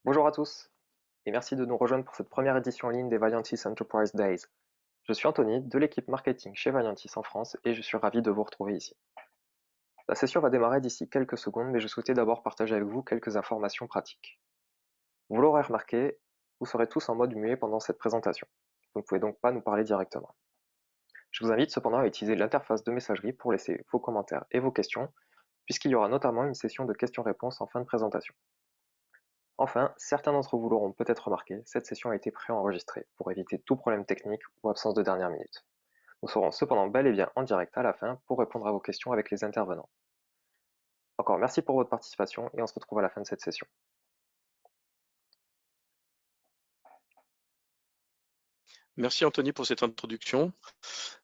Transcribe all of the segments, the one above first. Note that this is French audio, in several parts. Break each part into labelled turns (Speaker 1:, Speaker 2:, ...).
Speaker 1: Bonjour à tous et merci de nous rejoindre pour cette première édition en ligne des Vaillantis Enterprise Days. Je suis Anthony de l'équipe marketing chez Vaillantis en France et je suis ravi de vous retrouver ici. La session va démarrer d'ici quelques secondes mais je souhaitais d'abord partager avec vous quelques informations pratiques. Vous l'aurez remarqué, vous serez tous en mode muet pendant cette présentation. Vous ne pouvez donc pas nous parler directement. Je vous invite cependant à utiliser l'interface de messagerie pour laisser vos commentaires et vos questions puisqu'il y aura notamment une session de questions-réponses en fin de présentation. Enfin, certains d'entre vous l'auront peut-être remarqué, cette session a été préenregistrée pour éviter tout problème technique ou absence de dernière minute. Nous serons cependant bel et bien en direct à la fin pour répondre à vos questions avec les intervenants. Encore merci pour votre participation et on se retrouve à la fin de cette session.
Speaker 2: Merci Anthony pour cette introduction.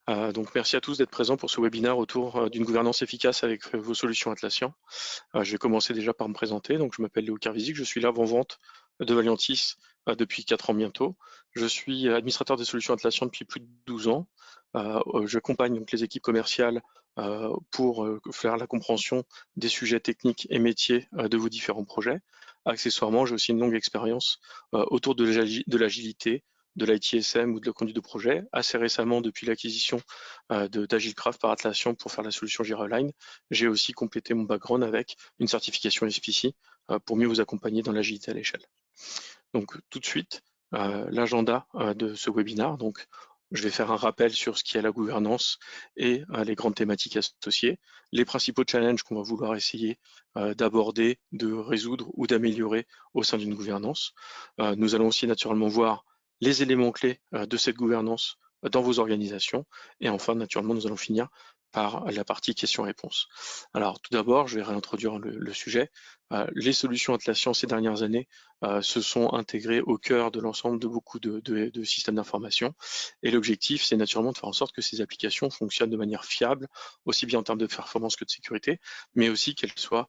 Speaker 2: Donc merci à tous d'être présents pour ce webinaire autour d'une gouvernance efficace avec vos solutions Atlassian. Je vais commencer déjà par me présenter. Donc je m'appelle Léo Carvisic, je suis l'avant-vente de Vaillantis depuis 4 ans bientôt. Je suis administrateur des solutions Atlassian depuis plus de 12 ans. J'accompagne donc les équipes commerciales pour faire la compréhension des sujets techniques et métiers de vos différents projets. Accessoirement, j'ai aussi une longue expérience autour de l'agilité, de l'ITSM ou de la conduite de projet. Assez récemment, depuis l'acquisition d'Agilcraft par Atlassian pour faire la solution Jira Align, j'ai aussi complété mon background avec une certification SPC pour mieux vous accompagner dans l'agilité à l'échelle. Donc tout de suite, l'agenda de ce webinaire. Donc, je vais faire un rappel sur ce qui est la gouvernance et les grandes thématiques associées, les principaux challenges qu'on va vouloir essayer d'aborder, de résoudre ou d'améliorer au sein d'une gouvernance. Nous allons aussi naturellement voir les éléments clés de cette gouvernance dans vos organisations. Et enfin, naturellement, nous allons finir par la partie questions-réponses. Alors, tout d'abord, je vais réintroduire le sujet. Les solutions Atlassian ces dernières années se sont intégrées au cœur de l'ensemble de beaucoup de systèmes d'information. Et l'objectif, c'est naturellement de faire en sorte que ces applications fonctionnent de manière fiable, aussi bien en termes de performance que de sécurité, mais aussi qu'elles soient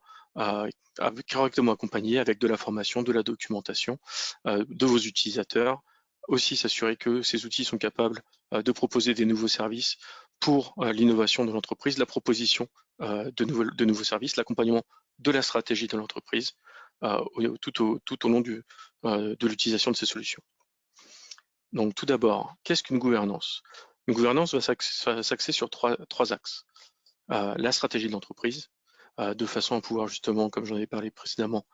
Speaker 2: correctement accompagnées avec de la formation, de la documentation de vos utilisateurs. Aussi s'assurer que ces outils sont capables de proposer des nouveaux services pour l'innovation de l'entreprise, la proposition de nouveaux services, l'accompagnement de la stratégie de l'entreprise tout au long de l'utilisation de ces solutions. Donc tout d'abord, qu'est-ce qu'une gouvernance? Une gouvernance va s'axer sur trois axes. La stratégie de l'entreprise, de façon à pouvoir justement, comme j'en ai parlé précédemment,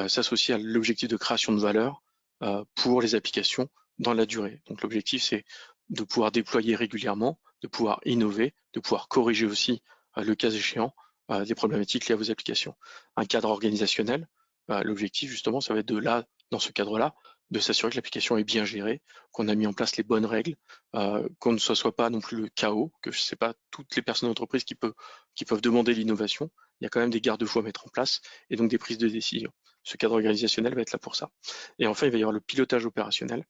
Speaker 2: s'associer à l'objectif de création de valeur pour les applications dans la durée. Donc l'objectif, c'est de pouvoir déployer régulièrement, de pouvoir innover, de pouvoir corriger aussi, le cas échéant, des problématiques liées à vos applications. Un cadre organisationnel, l'objectif justement, ça va être dans ce cadre-là, de s'assurer que l'application est bien gérée, qu'on a mis en place les bonnes règles, qu'on ne soit pas non plus le chaos, que ce n'est pas toutes les personnes d'entreprise qui peuvent demander l'innovation. Il y a quand même des garde-fous à mettre en place et donc des prises de décision. Ce cadre organisationnel va être là pour ça. Et enfin, il va y avoir le pilotage opérationnel.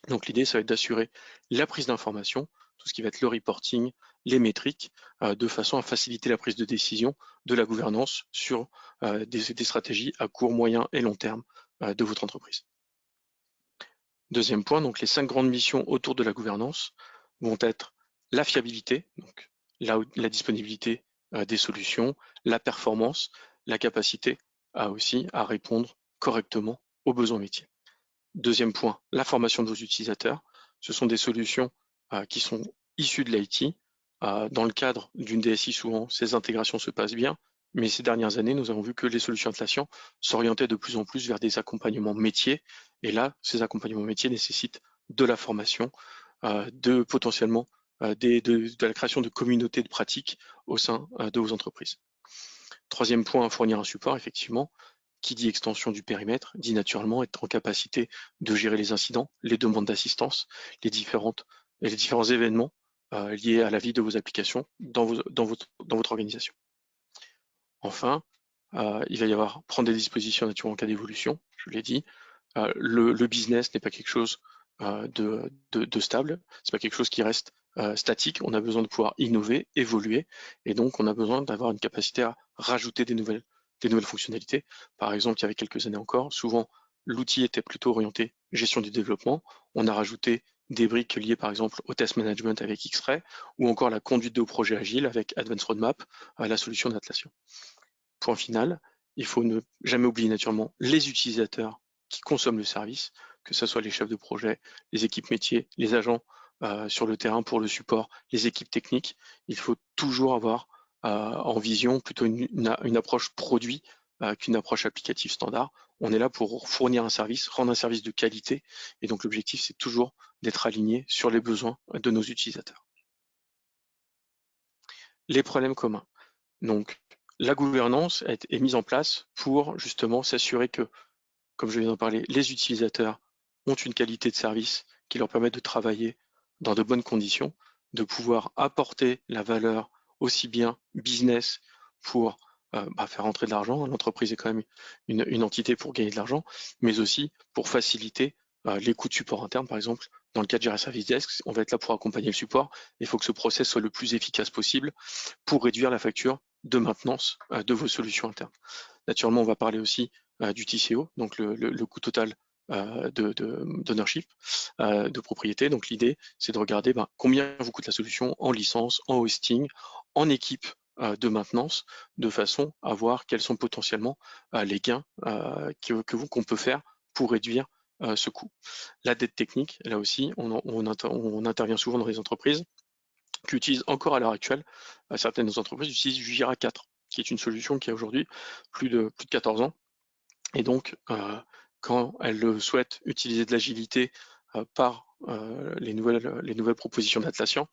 Speaker 2: Donc l'idée, ça va être d'assurer la prise d'informations, tout ce qui va être le reporting, les métriques, de façon à faciliter la prise de décision de la gouvernance sur des stratégies à court, moyen et long terme de votre entreprise. Deuxième point, donc les 5 grandes missions autour de la gouvernance vont être la fiabilité, donc la disponibilité des solutions, la performance, la capacité à répondre correctement aux besoins métiers. Deuxième point, la formation de vos utilisateurs. Ce sont des solutions qui sont issues de l'IT. Dans le cadre d'une DSI, souvent, ces intégrations se passent bien, mais ces dernières années, nous avons vu que les solutions Atlassian s'orientaient de plus en plus vers des accompagnements métiers. Et là, ces accompagnements métiers nécessitent de la formation, potentiellement de la création de communautés de pratiques au sein de vos entreprises. Troisième point, fournir un support, effectivement. Qui dit extension du périmètre, dit naturellement être en capacité de gérer les incidents, les demandes d'assistance, les différents événements liés à la vie de vos applications dans votre organisation. Enfin, il va y avoir prendre des dispositions naturellement en cas d'évolution, je l'ai dit. Le business n'est pas quelque chose de stable, c'est pas quelque chose qui reste statique. On a besoin de pouvoir innover, évoluer, et donc on a besoin d'avoir une capacité à rajouter des nouvelles fonctionnalités. Par exemple, il y avait quelques années encore, souvent l'outil était plutôt orienté gestion du développement. On a rajouté des briques liées par exemple au test management avec X-Ray, ou encore la conduite de projet agile avec Advanced Roadmap, la solution d'Atlassian. Point final, il faut ne jamais oublier naturellement les utilisateurs qui consomment le service, que ce soit les chefs de projet, les équipes métiers, les agents sur le terrain pour le support, les équipes techniques. Il faut toujours avoir en vision plutôt une approche produit qu'une approche applicative standard. On est là pour fournir un service, rendre un service de qualité, et donc l'objectif c'est toujours d'être aligné sur les besoins de nos utilisateurs. Les problèmes communs. Donc la gouvernance est mise en place pour justement s'assurer que, comme je viens d'en parler, les utilisateurs ont une qualité de service qui leur permet de travailler dans de bonnes conditions, de pouvoir apporter la valeur aussi bien business pour faire rentrer de l'argent. L'entreprise est quand même une entité pour gagner de l'argent, mais aussi pour faciliter les coûts de support interne, par exemple. Dans le cas de Jira Service Desk, on va être là pour accompagner le support. Il faut que ce process soit le plus efficace possible pour réduire la facture de maintenance de vos solutions internes. Naturellement, on va parler aussi du TCO, donc le coût total d'ownership, de propriété. Donc l'idée, c'est de regarder combien vous coûte la solution en licence, en hosting, en équipe de maintenance, de façon à voir quels sont potentiellement les gains qu'on peut faire pour réduire ce coût. La dette technique, là aussi, on intervient souvent dans les entreprises qui utilisent encore à l'heure actuelle, certaines entreprises utilisent du Jira 4, qui est une solution qui a aujourd'hui plus de 14 ans. Et donc, quand elles souhaitent utiliser de l'agilité par les nouvelles propositions d'Atlassian,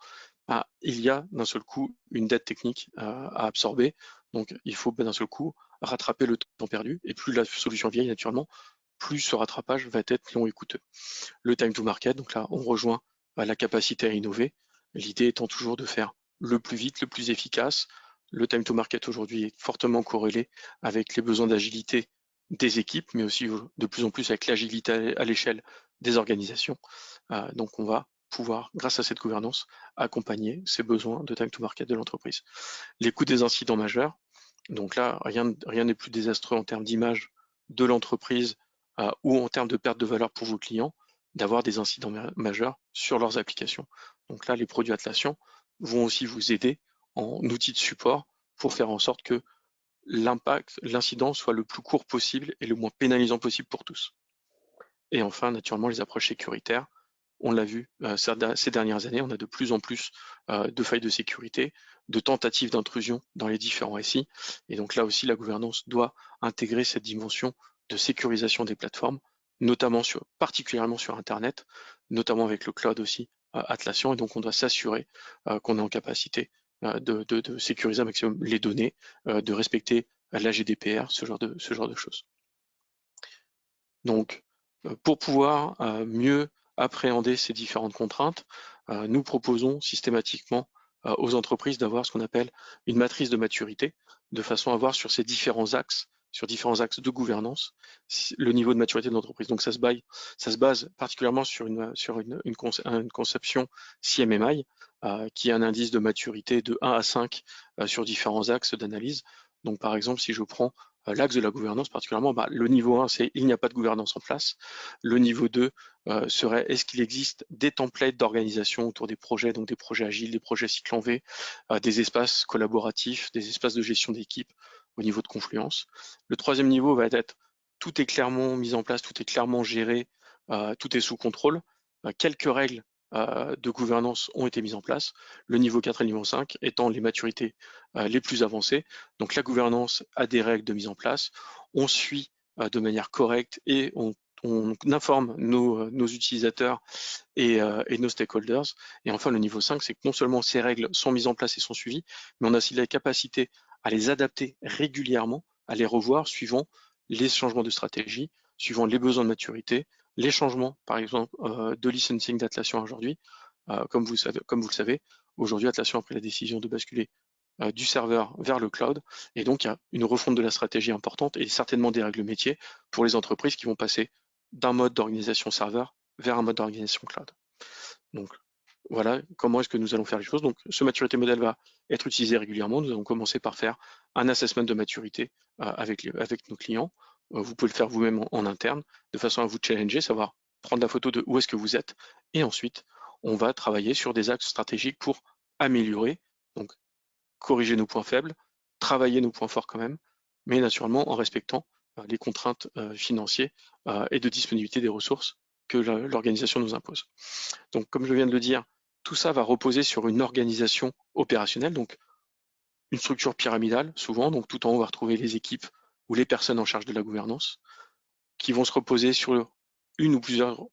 Speaker 2: il y a d'un seul coup une dette technique à absorber. Donc, il faut d'un seul coup rattraper le temps perdu. Et plus la solution vieille, naturellement, plus ce rattrapage va être long et coûteux. Le time to market, donc là, on rejoint la capacité à innover. L'idée étant toujours de faire le plus vite, le plus efficace. Le time to market aujourd'hui est fortement corrélé avec les besoins d'agilité des équipes, mais aussi de plus en plus avec l'agilité à l'échelle des organisations. Donc on va pouvoir, grâce à cette gouvernance, accompagner ces besoins de time to market de l'entreprise. Les coûts des incidents majeurs, donc là, rien n'est plus désastreux en termes d'image de l'entreprise ou en termes de perte de valeur pour vos clients, d'avoir des incidents majeurs sur leurs applications. Donc là, les produits Atlassian vont aussi vous aider en outils de support pour faire en sorte que l'incident soit le plus court possible et le moins pénalisant possible pour tous. Et enfin, naturellement, les approches sécuritaires. On l'a vu ces dernières années, on a de plus en plus de failles de sécurité, de tentatives d'intrusion dans les différents SI. Et donc là aussi, la gouvernance doit intégrer cette dimension de sécurisation des plateformes, particulièrement sur Internet, notamment avec le cloud aussi, Atlassian. Et donc on doit s'assurer qu'on est en capacité de sécuriser un maximum les données, de respecter la GDPR, ce genre de choses. Donc, pour pouvoir mieux appréhender ces différentes contraintes, nous proposons systématiquement aux entreprises d'avoir ce qu'on appelle une matrice de maturité, de façon à voir sur ces différents axes de gouvernance, le niveau de maturité de l'entreprise. Donc ça se base particulièrement sur une conception CMMI, qui est un indice de maturité de 1 à 5 sur différents axes d'analyse. Donc par exemple, si je prends l'axe de la gouvernance particulièrement, le niveau 1, c'est il n'y a pas de gouvernance en place. Le niveau 2 serait est-ce qu'il existe des templates d'organisation autour des projets, donc des projets agiles, des projets cycle en V, des espaces collaboratifs, des espaces de gestion d'équipe au niveau de Confluence. Le troisième niveau va être tout est clairement mis en place, tout est clairement géré, tout est sous contrôle. Quelques règles de gouvernance ont été mises en place. Le niveau 4 et le niveau 5 étant les maturités les plus avancées. Donc la gouvernance a des règles de mise en place. On suit de manière correcte et on informe nos utilisateurs et nos stakeholders. Et enfin, le niveau 5, c'est que non seulement ces règles sont mises en place et sont suivies, mais on a aussi la capacité à les adapter régulièrement, à les revoir suivant les changements de stratégie, suivant les besoins de maturité, les changements, par exemple, de licensing d'Atlassian aujourd'hui. Comme vous le savez, aujourd'hui, Atlassian a pris la décision de basculer du serveur vers le cloud. Et donc, il y a une refonte de la stratégie importante et certainement des règles métiers pour les entreprises qui vont passer d'un mode d'organisation serveur vers un mode d'organisation cloud. Donc, voilà comment est-ce que nous allons faire les choses. Donc, ce maturité model va être utilisé régulièrement. Nous allons commencer par faire un assessment de maturité avec nos clients. Vous pouvez le faire vous-même en interne, de façon à vous challenger, savoir prendre la photo de où est-ce que vous êtes. Et ensuite, on va travailler sur des axes stratégiques pour améliorer, donc corriger nos points faibles, travailler nos points forts quand même, mais naturellement en respectant les contraintes financières et de disponibilité des ressources que l'organisation nous impose. Donc, comme je viens de le dire, tout ça va reposer sur une organisation opérationnelle, donc une structure pyramidale, souvent. Donc, tout en haut, on va retrouver les équipes ou les personnes en charge de la gouvernance, qui vont se reposer sur une ou plusieurs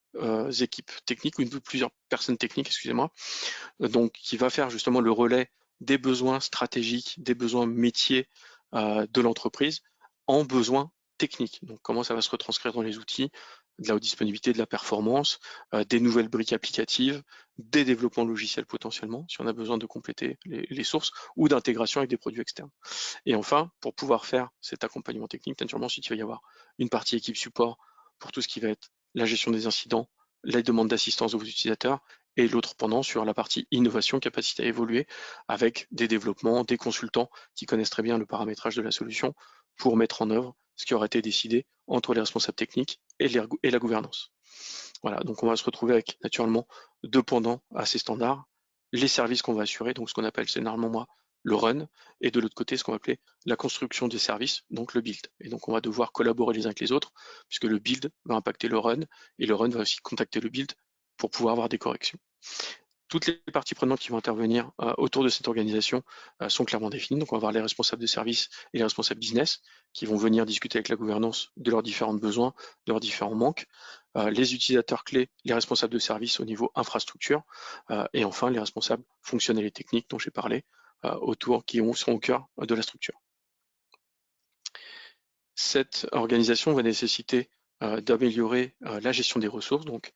Speaker 2: équipes techniques, ou une ou plusieurs personnes techniques, excusez-moi, donc qui va faire justement le relais des besoins stratégiques, des besoins métiers de l'entreprise en besoins techniques. Donc comment ça va se retranscrire dans les outils, de la haute disponibilité, de la performance, des nouvelles briques applicatives, des développements logiciels potentiellement, si on a besoin de compléter les sources, ou d'intégration avec des produits externes. Et enfin, pour pouvoir faire cet accompagnement technique, naturellement, ensuite, il va y avoir une partie équipe support pour tout ce qui va être la gestion des incidents, la demande d'assistance de vos utilisateurs, et l'autre pendant sur la partie innovation, capacité à évoluer, avec des développements, des consultants qui connaissent très bien le paramétrage de la solution pour mettre en œuvre ce qui aura été décidé entre les responsables techniques et la gouvernance. Voilà, donc on va se retrouver avec naturellement deux pendants assez standards, les services qu'on va assurer, donc ce qu'on appelle généralement moi le run, et de l'autre côté ce qu'on va appeler la construction des services, donc le build. Et donc on va devoir collaborer les uns avec les autres, puisque le build va impacter le run, et le run va aussi contacter le build pour pouvoir avoir des corrections. Toutes les parties prenantes qui vont intervenir autour de cette organisation sont clairement définies. Donc on va avoir les responsables de service et les responsables business qui vont venir discuter avec la gouvernance de leurs différents besoins, de leurs différents manques, les utilisateurs clés, les responsables de service au niveau infrastructure, et enfin les responsables fonctionnels et techniques dont j'ai parlé, qui sont au cœur de la structure. Cette organisation va nécessiter d'améliorer la gestion des ressources. Donc,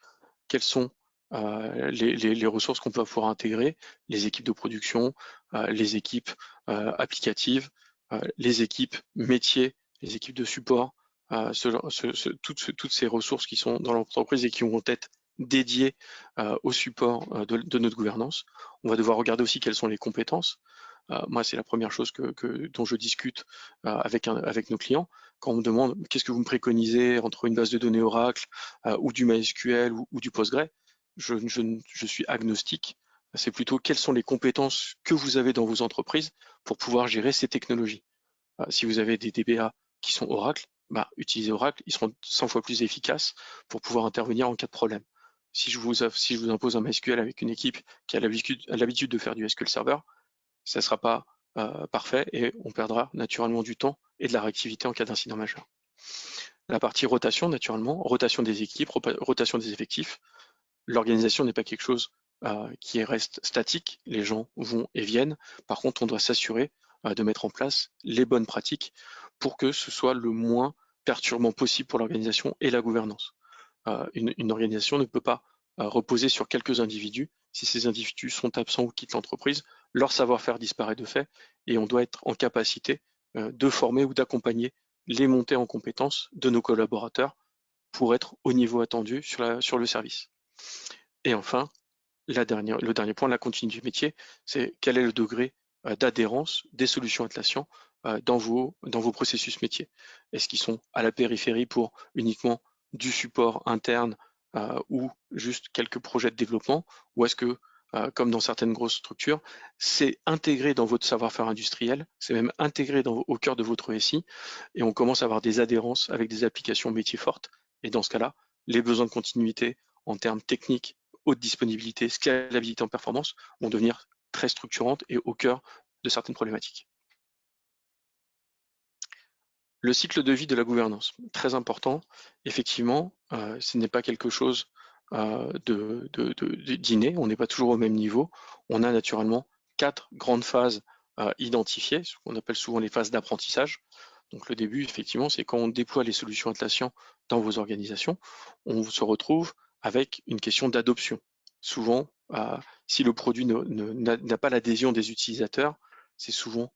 Speaker 2: quelles sont les ressources qu'on peut pouvoir intégrer, les équipes de production, les équipes applicatives, les équipes métiers, les équipes de support, toutes ces ressources qui sont dans l'entreprise et qui vont être dédiées au support de notre gouvernance. On va devoir regarder aussi quelles sont les compétences. Moi, c'est la première chose dont je discute avec nos clients. Quand on me demande qu'est-ce que vous me préconisez entre une base de données Oracle ou du MySQL ou du Postgre, je suis agnostique. C'est plutôt quelles sont les compétences que vous avez dans vos entreprises pour pouvoir gérer ces technologies. Si vous avez des DBA qui sont Oracle, utilisez Oracle, ils seront 100 fois plus efficaces pour pouvoir intervenir en cas de problème. Si je vous impose un MySQL avec une équipe qui a l'habitude de faire du SQL Server, ça ne sera pas parfait et on perdra naturellement du temps et de la réactivité en cas d'incident majeur. La partie rotation, naturellement, rotation des équipes, rotation des effectifs. L'organisation n'est pas quelque chose qui reste statique, les gens vont et viennent. Par contre, on doit s'assurer de mettre en place les bonnes pratiques pour que ce soit le moins perturbant possible pour l'organisation et la gouvernance. Une organisation ne peut pas reposer sur quelques individus. Si ces individus sont absents ou quittent l'entreprise, leur savoir-faire disparaît de fait et on doit être en capacité de former ou d'accompagner les montées en compétences de nos collaborateurs pour être au niveau attendu sur le service. Et enfin, le dernier point, la continuité du métier, c'est quel est le degré d'adhérence des solutions Atlassian dans vos processus métiers. Est-ce qu'ils sont à la périphérie pour uniquement du support interne ou juste quelques projets de développement, ou est-ce que, comme dans certaines grosses structures, c'est intégré dans votre savoir-faire industriel, c'est même intégré au cœur de votre SI, et on commence à avoir des adhérences avec des applications métiers fortes, et dans ce cas-là, les besoins de continuité en termes techniques, haute disponibilité, scalabilité en performance vont devenir très structurantes et au cœur de certaines problématiques. Le cycle de vie de la gouvernance, très important. Effectivement, ce n'est pas quelque chose d'inné, on n'est pas toujours au même niveau. On a naturellement 4 grandes phases identifiées, ce qu'on appelle souvent les phases d'apprentissage. Donc le début, effectivement, c'est quand on déploie les solutions Atlassian dans vos organisations, on se retrouve avec une question d'adoption. Souvent, si le produit n'a pas l'adhésion des utilisateurs, c'est souvent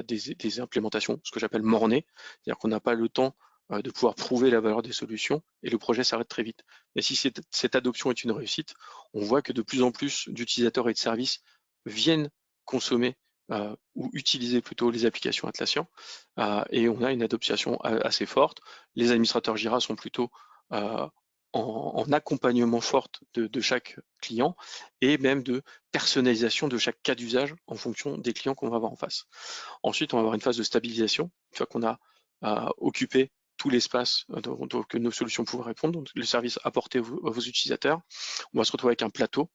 Speaker 2: des implémentations, ce que j'appelle mornées, c'est-à-dire qu'on n'a pas le temps de pouvoir prouver la valeur des solutions et le projet s'arrête très vite. Mais si cette adoption est une réussite, on voit que de plus en plus d'utilisateurs et de services viennent consommer ou utiliser plutôt les applications Atlassian et on a une adoption assez forte. Les administrateurs Jira sont plutôt en accompagnement fort de chaque client et même de personnalisation de chaque cas d'usage en fonction des clients qu'on va avoir en face. Ensuite, on va avoir une phase de stabilisation. Une fois qu'on a occupé tout l'espace que nos solutions pouvaient répondre, donc le service apporté à vos utilisateurs. On va se retrouver avec un plateau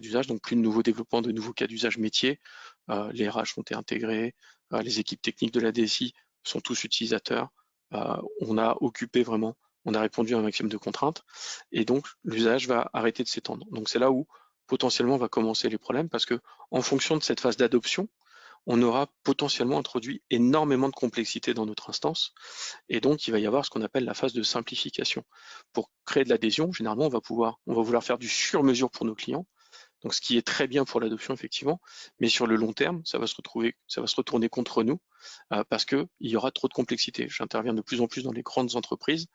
Speaker 2: d'usage, donc plus de nouveaux développements, de nouveaux cas d'usage métier. Les RH ont été intégrés, les équipes techniques de la DSI sont tous utilisateurs. On a occupé vraiment, on a répondu à un maximum de contraintes, et donc l'usage va arrêter de s'étendre. Donc c'est là où potentiellement va commencer les problèmes, parce que en fonction de cette phase d'adoption, on aura potentiellement introduit énormément de complexité dans notre instance, et donc il va y avoir ce qu'on appelle la phase de simplification. Pour créer de l'adhésion, généralement on va vouloir faire du sur-mesure pour nos clients, donc ce qui est très bien pour l'adoption effectivement, mais sur le long terme, ça va se retourner contre nous, parce qu'il y aura trop de complexité. J'interviens de plus en plus dans les grandes entreprises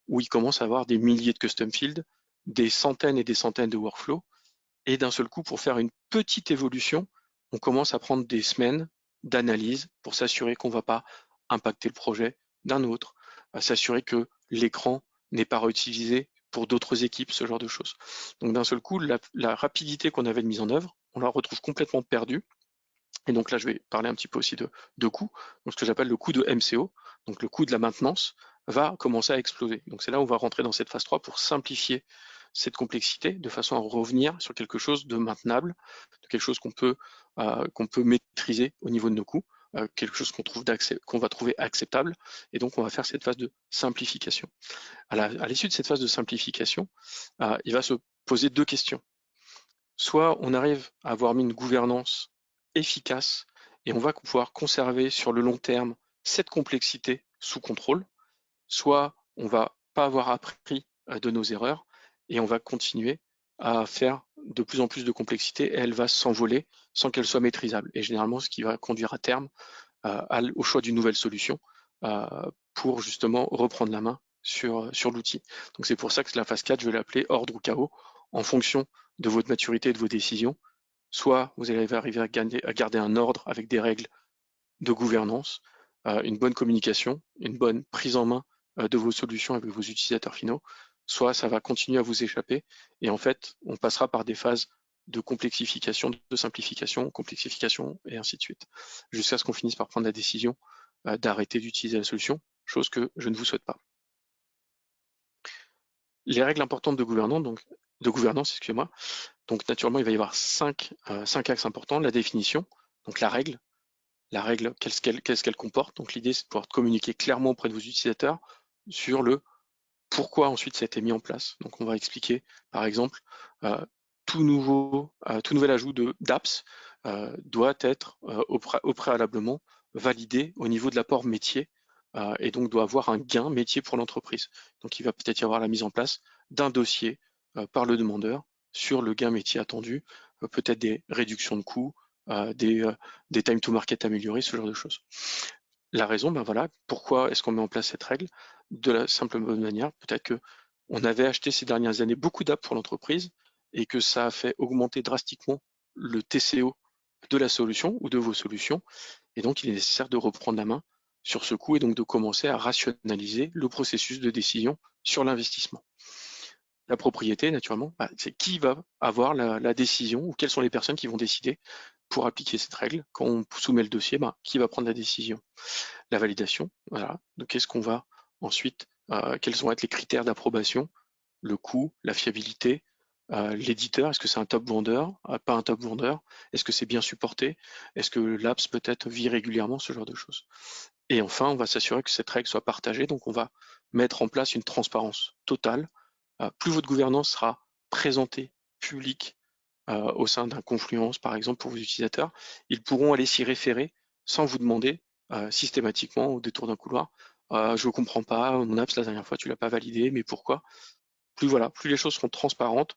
Speaker 2: où il commence à avoir des milliers de custom fields, des centaines et des centaines de workflows, et d'un seul coup, pour faire une petite évolution, on commence à prendre des semaines d'analyse pour s'assurer qu'on ne va pas impacter le projet d'un autre, à s'assurer que l'écran n'est pas réutilisé pour d'autres équipes, ce genre de choses. Donc d'un seul coup, la rapidité qu'on avait de mise en œuvre, on la retrouve complètement perdue. Et donc là, je vais parler un petit peu aussi de coût. Donc ce que j'appelle le coût de MCO, donc le coût de la maintenance, va commencer à exploser. Donc c'est là où on va rentrer dans cette phase 3 pour simplifier cette complexité de façon à revenir sur quelque chose de maintenable, de quelque chose qu'on peut maîtriser au niveau de nos coûts, quelque chose qu'on va trouver acceptable. Et donc on va faire cette phase de simplification. À l'issue de cette phase de simplification, il va se poser deux questions. Soit on arrive à avoir mis une gouvernance efficace et on va pouvoir conserver sur le long terme cette complexité sous contrôle, soit on va pas avoir appris de nos erreurs et on va continuer à faire de plus en plus de complexité et elle va s'envoler sans qu'elle soit maîtrisable. Et généralement, ce qui va conduire à terme au choix d'une nouvelle solution pour justement reprendre la main sur l'outil. Donc c'est pour ça que la phase 4, je vais l'appeler ordre ou chaos, en fonction de votre maturité et de vos décisions. Soit vous allez arriver à garder un ordre avec des règles de gouvernance, une bonne communication, une bonne prise en main de vos solutions avec vos utilisateurs finaux, soit ça va continuer à vous échapper et en fait, on passera par des phases de complexification, de simplification, complexification et ainsi de suite, jusqu'à ce qu'on finisse par prendre la décision d'arrêter d'utiliser la solution, chose que je ne vous souhaite pas. Les règles importantes de gouvernance, excusez-moi. Donc naturellement, il va y avoir cinq axes importants. La définition, donc la règle, qu'est-ce qu'elle comporte. Donc l'idée, c'est de pouvoir communiquer clairement auprès de vos utilisateurs sur le pourquoi ensuite ça a été mis en place. Donc on va expliquer, par exemple, tout nouvel ajout d'apps doit être au préalablement validé au niveau de l'apport métier et donc doit avoir un gain métier pour l'entreprise. Donc il va peut-être y avoir la mise en place d'un dossier par le demandeur sur le gain métier attendu, peut-être des réductions de coûts, des time to market améliorés, ce genre de choses. La raison, ben voilà, pourquoi est-ce qu'on met en place cette règle? De la simple bonne manière, peut-être que on avait acheté ces dernières années beaucoup d'apps pour l'entreprise et que ça a fait augmenter drastiquement le TCO de la solution ou de vos solutions. Et donc, il est nécessaire de reprendre la main sur ce coût et donc de commencer à rationaliser le processus de décision sur l'investissement. La propriété, naturellement, c'est qui va avoir la décision ou quelles sont les personnes qui vont décider pour appliquer cette règle. Quand on soumet le dossier, qui va prendre la décision? La validation, voilà. Donc, qu'est-ce qu'on va ensuite, quels vont être les critères d'approbation? Le coût, la fiabilité, l'éditeur, est-ce que c'est un top vendeur, pas un top vendeur? Est-ce que c'est bien supporté? Est-ce que l'apps peut-être vit régulièrement, ce genre de choses? Et enfin, on va s'assurer que cette règle soit partagée, donc on va mettre en place une transparence totale. Plus votre gouvernance sera présentée, publique, au sein d'un Confluence, par exemple, pour vos utilisateurs, ils pourront aller s'y référer sans vous demander systématiquement au détour d'un couloir je ne comprends pas, mon apps la dernière fois tu l'as pas validé, mais pourquoi? Plus les choses seront transparentes,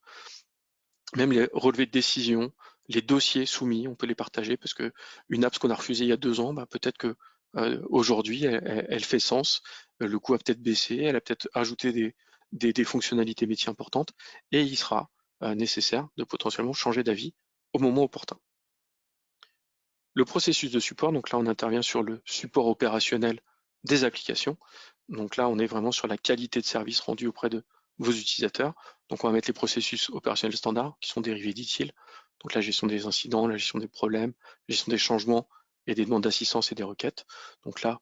Speaker 2: même les relevés de décision, les dossiers soumis, on peut les partager parce que une apps qu'on a refusée il y a 2 ans, peut-être que aujourd'hui elle fait sens, le coût a peut-être baissé, elle a peut-être ajouté des fonctionnalités métiers importantes et il sera nécessaire de potentiellement changer d'avis au moment opportun. Le processus de support, donc là on intervient sur le support opérationnel des applications. Donc là on est vraiment sur la qualité de service rendu auprès de vos utilisateurs. Donc on va mettre les processus opérationnels standards qui sont dérivés d'ITIL. Donc la gestion des incidents, la gestion des problèmes, la gestion des changements et des demandes d'assistance et des requêtes. Donc là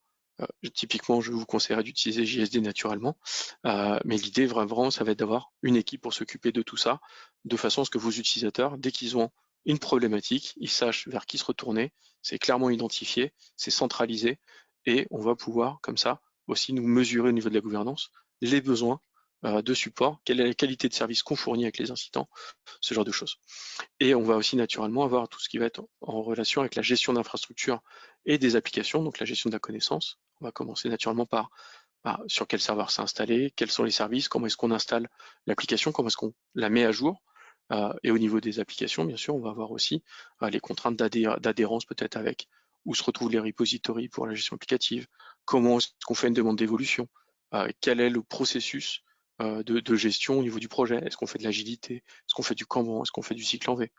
Speaker 2: Typiquement, je vous conseillerais d'utiliser JSD naturellement, mais l'idée vraiment, ça va être d'avoir une équipe pour s'occuper de tout ça, de façon à ce que vos utilisateurs, dès qu'ils ont une problématique, ils sachent vers qui se retourner, c'est clairement identifié, c'est centralisé, et on va pouvoir, comme ça, aussi nous mesurer au niveau de la gouvernance les besoins de support, quelle est la qualité de service qu'on fournit avec les incidents, ce genre de choses. Et on va aussi naturellement avoir tout ce qui va être en relation avec la gestion d'infrastructures et des applications, donc la gestion de la connaissance. On va commencer naturellement par sur quel serveur c'est installé, quels sont les services, comment est-ce qu'on installe l'application, comment est-ce qu'on la met à jour. Et au niveau des applications, bien sûr, on va avoir aussi les contraintes d'adhérence peut-être avec où se retrouvent les repositories pour la gestion applicative, comment est-ce qu'on fait une demande d'évolution, quel est le processus de gestion au niveau du projet, est-ce qu'on fait de l'agilité, est-ce qu'on fait du Kanban, est-ce qu'on fait du cycle en V.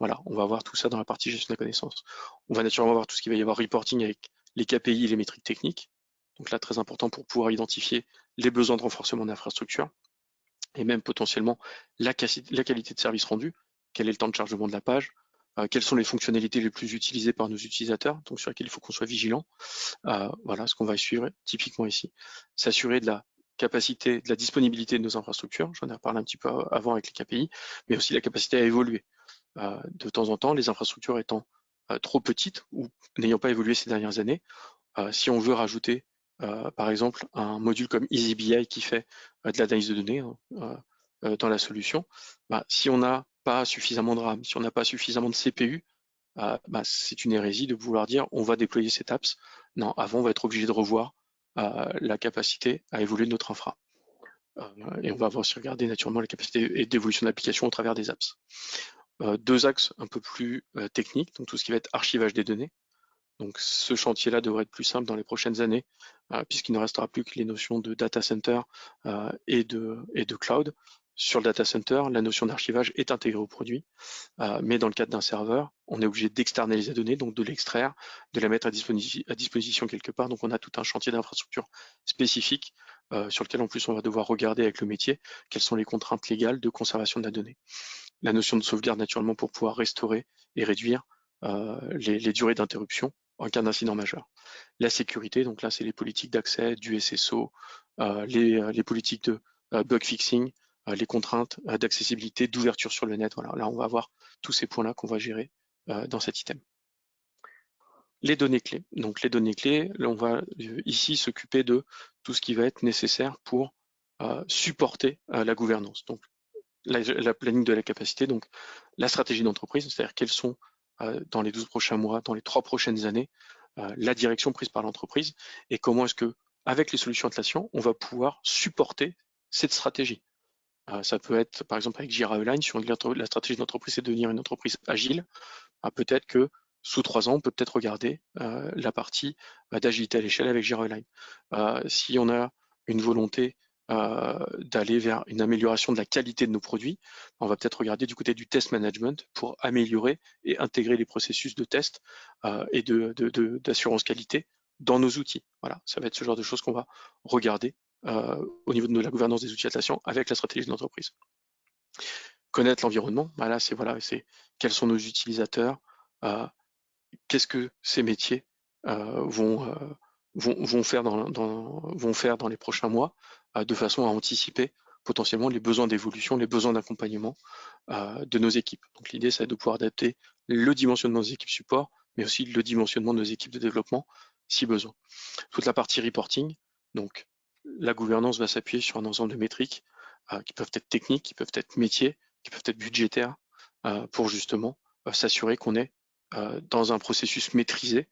Speaker 2: Voilà, on va voir tout ça dans la partie gestion de la connaissance. On va naturellement voir tout ce qui va y avoir reporting avec les KPI et les métriques techniques. Donc là, très important pour pouvoir identifier les besoins de renforcement d'infrastructure et même potentiellement la qualité de service rendu, quel est le temps de chargement de la page, quelles sont les fonctionnalités les plus utilisées par nos utilisateurs, donc sur lesquelles il faut qu'on soit vigilant. Voilà ce qu'on va suivre typiquement ici. S'assurer de la capacité, de la disponibilité de nos infrastructures, j'en ai parlé un petit peu avant avec les KPI, mais aussi la capacité à évoluer. De temps en temps, les infrastructures étant trop petites ou n'ayant pas évolué ces dernières années, si on veut rajouter par exemple un module comme EasyBI qui fait de l'analyse de données dans la solution, si on n'a pas suffisamment de RAM, si on n'a pas suffisamment de CPU, c'est une hérésie de vouloir dire on va déployer cette apps. Non, avant on va être obligé de revoir la capacité à évoluer de notre infra. Et on va aussi regarder naturellement la capacité d'évolution d'application au travers des apps. Deux axes un peu plus techniques, donc tout ce qui va être archivage des données. Donc ce chantier-là devrait être plus simple dans les prochaines années, puisqu'il ne restera plus que les notions de data center et de cloud. Sur le data center, la notion d'archivage est intégrée au produit, mais dans le cadre d'un serveur, on est obligé d'externaliser la donnée, donc de l'extraire, de la mettre à disposition quelque part. Donc on a tout un chantier d'infrastructure spécifique sur lequel en plus on va devoir regarder avec le métier quelles sont les contraintes légales de conservation de la donnée. La notion de sauvegarde naturellement pour pouvoir restaurer et réduire les durées d'interruption en cas d'incident majeur. La sécurité, donc là c'est les politiques d'accès, du SSO, les politiques de bug fixing, les contraintes d'accessibilité, d'ouverture sur le net. Voilà, là on va avoir tous ces points-là qu'on va gérer dans cet item. Les données clés. Donc les données clés, là, on va ici s'occuper de tout ce qui va être nécessaire pour supporter la gouvernance. Donc la planning de la capacité, donc la stratégie d'entreprise, c'est-à-dire quelles sont dans les 12 prochains mois, dans les 3 prochaines années, la direction prise par l'entreprise et comment est-ce que, avec les solutions Atlassian, on va pouvoir supporter cette stratégie. Ça peut être, par exemple, avec Jira Align, si on regarde la stratégie de l'entreprise, c'est de devenir une entreprise agile, peut-être que sous 3 ans, on peut peut-être regarder la partie d'agilité à l'échelle avec Jira Align. Si on a une volonté d'aller vers une amélioration de la qualité de nos produits, on va peut-être regarder du côté du test management pour améliorer et intégrer les processus de test et d'assurance qualité dans nos outils. Voilà, ça va être ce genre de choses qu'on va regarder au niveau de la gouvernance des outils Atlassian avec la stratégie de l'entreprise. Connaître l'environnement, là c'est quels sont nos utilisateurs, qu'est-ce que ces métiers vont faire dans les prochains mois, de façon à anticiper potentiellement les besoins d'évolution, les besoins d'accompagnement de nos équipes. Donc l'idée, c'est de pouvoir adapter le dimensionnement des équipes support, mais aussi le dimensionnement de nos équipes de développement, si besoin. Toute la partie reporting, donc la gouvernance va s'appuyer sur un ensemble de métriques qui peuvent être techniques, qui peuvent être métiers, qui peuvent être budgétaires, pour justement s'assurer qu'on est dans un processus maîtrisé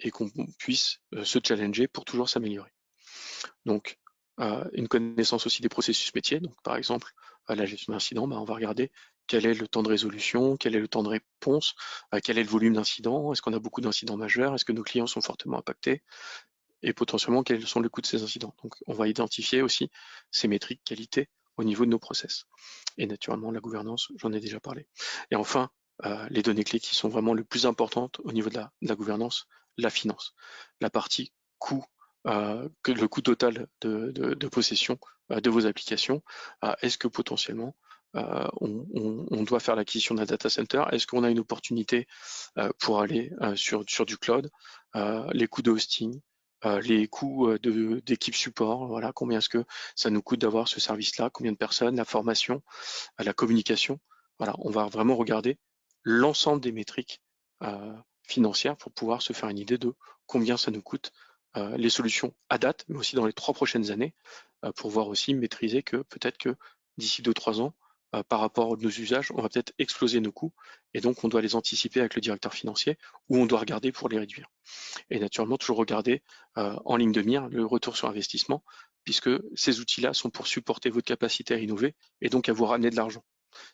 Speaker 2: et qu'on puisse se challenger pour toujours s'améliorer. Donc, une connaissance aussi des processus métiers. Donc, par exemple, la gestion d'incidents, on va regarder quel est le temps de résolution, quel est le temps de réponse, quel est le volume d'incidents, est-ce qu'on a beaucoup d'incidents majeurs, est-ce que nos clients sont fortement impactés, et potentiellement quels sont les coûts de ces incidents. Donc, on va identifier aussi ces métriques qualité au niveau de nos process. Et naturellement, la gouvernance, j'en ai déjà parlé. Et enfin, les données clés qui sont vraiment les plus importantes au niveau de la gouvernance, la finance. La partie coût, que le coût total de possession de vos applications. Est-ce que potentiellement, on doit faire l'acquisition d'un data center? Est-ce qu'on a une opportunité pour aller sur du cloud? Les coûts de hosting, les coûts d'équipe support, voilà, combien est-ce que ça nous coûte d'avoir ce service-là, combien de personnes, la formation, la communication. Voilà, on va vraiment regarder l'ensemble des métriques financières pour pouvoir se faire une idée de combien ça nous coûte les solutions à date, mais aussi dans les 3 prochaines années, pour voir aussi maîtriser que peut-être que d'ici 2-3 ans, par rapport à nos usages, on va peut-être exploser nos coûts, et donc on doit les anticiper avec le directeur financier, ou on doit regarder pour les réduire. Et naturellement, toujours regarder en ligne de mire le retour sur investissement, puisque ces outils-là sont pour supporter votre capacité à innover, et donc à vous ramener de l'argent.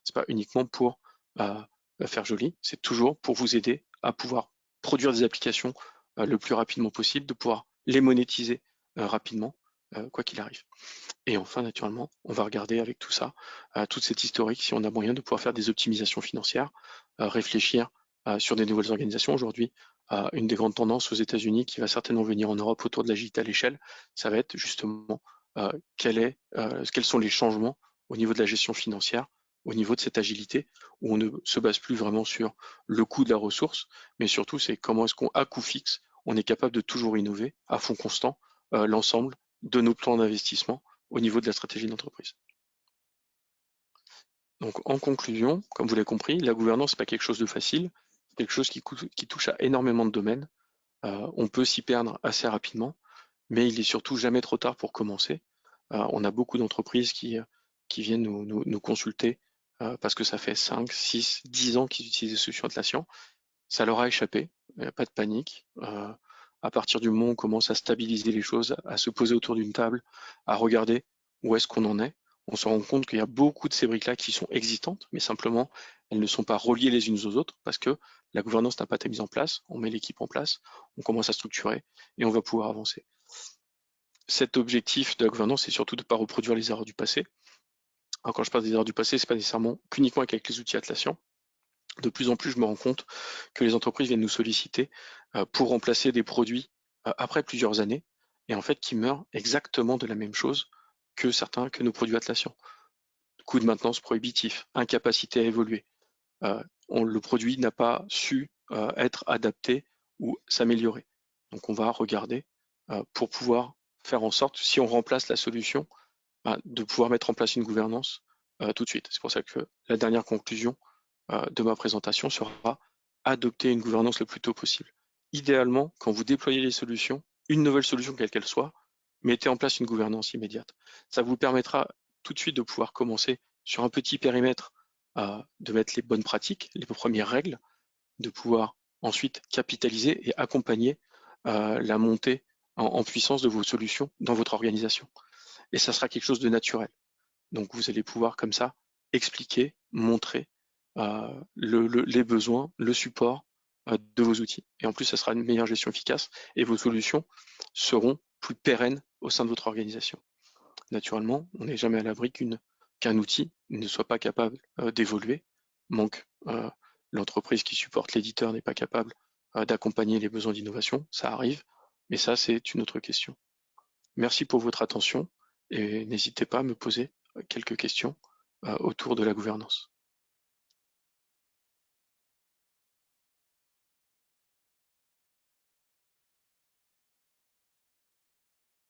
Speaker 2: C'est pas uniquement pour faire joli, c'est toujours pour vous aider à pouvoir produire des applications le plus rapidement possible, de pouvoir les monétiser rapidement, quoi qu'il arrive. Et enfin, naturellement, on va regarder avec tout ça, toute cette historique, si on a moyen de pouvoir faire des optimisations financières, réfléchir sur des nouvelles organisations. Aujourd'hui, une des grandes tendances aux États-Unis qui va certainement venir en Europe autour de la digitale échelle, ça va être justement quels sont les changements au niveau de la gestion financière, au niveau de cette agilité, où on ne se base plus vraiment sur le coût de la ressource, mais surtout c'est comment est-ce qu'à coût fixe, on est capable de toujours innover à fond constant l'ensemble de nos plans d'investissement au niveau de la stratégie d'entreprise. Donc en conclusion, comme vous l'avez compris, la gouvernance, n'est pas quelque chose de facile, c'est quelque chose qui touche à énormément de domaines. On peut s'y perdre assez rapidement, mais il est surtout jamais trop tard pour commencer. On a beaucoup d'entreprises qui viennent nous consulter parce que ça fait 5, 6, 10 ans qu'ils utilisent des solutions Atlassian. Ça leur a échappé, il n'y a pas de panique. À partir du moment où on commence à stabiliser les choses, à se poser autour d'une table, à regarder où est-ce qu'on en est, on se rend compte qu'il y a beaucoup de ces briques-là qui sont existantes, mais simplement elles ne sont pas reliées les unes aux autres parce que la gouvernance n'a pas été mise en place, on met l'équipe en place, on commence à structurer et on va pouvoir avancer. Cet objectif de la gouvernance, c'est surtout de ne pas reproduire les erreurs du passé. Alors quand je parle des erreurs du passé, c'est pas nécessairement qu'uniquement avec les outils Atlassian. De plus en plus, je me rends compte que les entreprises viennent nous solliciter pour remplacer des produits après plusieurs années et en fait qui meurent exactement de la même chose que nos produits Atlassian. Coût de maintenance prohibitif, incapacité à évoluer. Le produit n'a pas su être adapté ou s'améliorer. Donc on va regarder pour pouvoir faire en sorte, si on remplace la solution, de pouvoir mettre en place une gouvernance tout de suite. C'est pour ça que la dernière conclusion de ma présentation sera adopter une gouvernance le plus tôt possible. Idéalement, quand vous déployez les solutions, une nouvelle solution quelle qu'elle soit, mettez en place une gouvernance immédiate. Ça vous permettra tout de suite de pouvoir commencer sur un petit périmètre, de mettre les bonnes pratiques, les premières règles, de pouvoir ensuite capitaliser et accompagner la montée en puissance de vos solutions dans votre organisation. Et ça sera quelque chose de naturel. Donc vous allez pouvoir comme ça expliquer, montrer les besoins, le support de vos outils. Et en plus, ça sera une meilleure gestion efficace et vos solutions seront plus pérennes au sein de votre organisation. Naturellement, on n'est jamais à l'abri qu'un outil ne soit pas capable d'évoluer, manque l'entreprise qui supporte l'éditeur n'est pas capable d'accompagner les besoins d'innovation, ça arrive, mais ça c'est une autre question. Merci pour votre attention et n'hésitez pas à me poser quelques questions autour de la gouvernance.